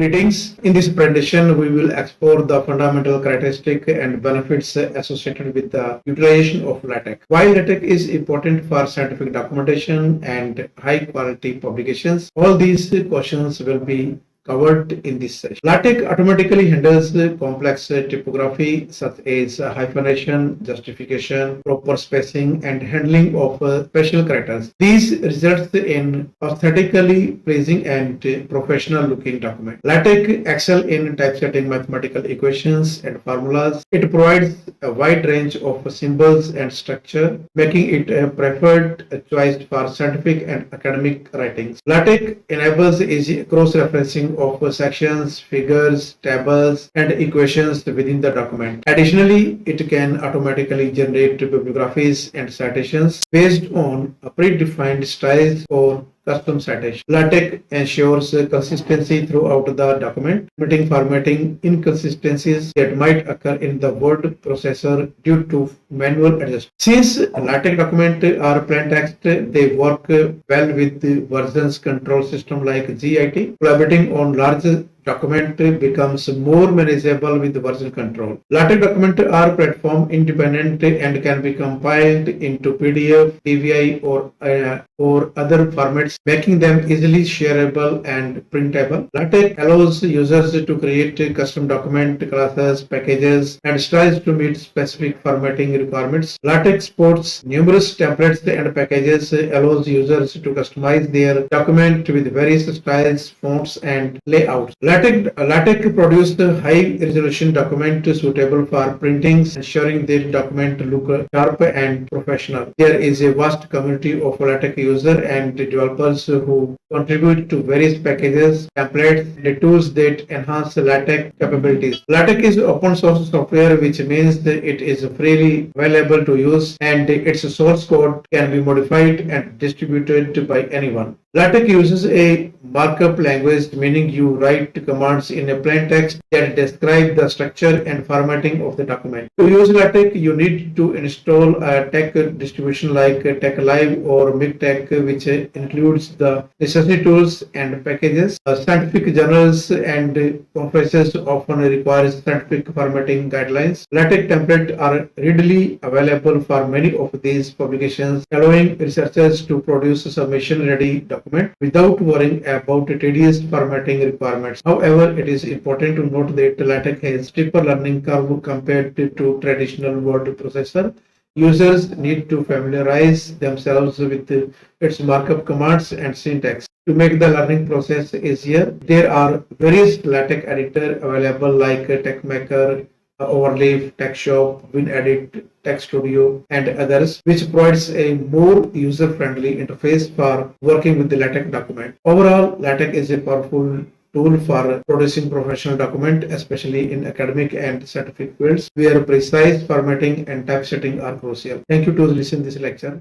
Greetings. In this presentation, we will explore the fundamental characteristics and benefits associated with the utilization of LaTeX. Why LaTeX is important for scientific documentation and high-quality publications. All these questions will be covered in this session. LaTeX automatically handles complex typography such as hyphenation, justification, proper spacing, and handling of special characters. These result in aesthetically pleasing and professional looking document. LaTeX excel in typesetting mathematical equations and formulas. It provides a wide range of symbols and structure, making it a preferred choice for scientific and academic writings. LaTeX enables easy cross-referencing of sections, figures, tables, and equations within the document. Additionally, it can automatically generate bibliographies and citations based on predefined styles or custom citation. LaTeX ensures consistency throughout the document, limiting formatting inconsistencies that might occur in the word processor due to manual adjustment. Since LaTeX documents are plain text, they work well with the versions control system like GIT. Collaborating on large document becomes more manageable with version control. LaTeX documents are platform independent and can be compiled into PDF, DVI, or other formats, making them easily shareable and printable. LaTeX allows users to create custom document classes, packages, and styles to meet specific formatting requirements. LaTeX supports numerous templates and packages, allows users to customize their document with various styles, fonts, and layouts. LaTeX produced a high-resolution document suitable for printing, ensuring the document look sharp and professional. There is a vast community of LaTeX users and developers who contribute to various packages, templates, and tools that enhance LaTeX capabilities. LaTeX is open source software, which means that it is freely available to use, and its source code can be modified and distributed by anyone. LaTeX uses a markup language, meaning you write commands in a plain text that describe the structure and formatting of the document. To use LaTeX, you need to install a text distribution like TeXLive or MikTeX, which includes the necessary tools and packages. Scientific journals and conferences often require scientific formatting guidelines. LaTeX templates are readily available for many of these publications, allowing researchers to produce a submission-ready document without worrying about tedious formatting requirements. However, it is important to note that LaTeX has steeper learning curve compared to traditional word processor. Users need to familiarize themselves with its markup commands and syntax. To make the learning process easier, there are various LaTeX editors available like TeXmaker, Overleaf, TeXshop, WinEdit, TeXstudio, and others, which provides a more user-friendly interface for working with the LaTeX document. Overall, LaTeX is a powerful tool for producing professional document, especially in academic and scientific fields where precise formatting and typesetting are crucial. Thank you to listen to this lecture.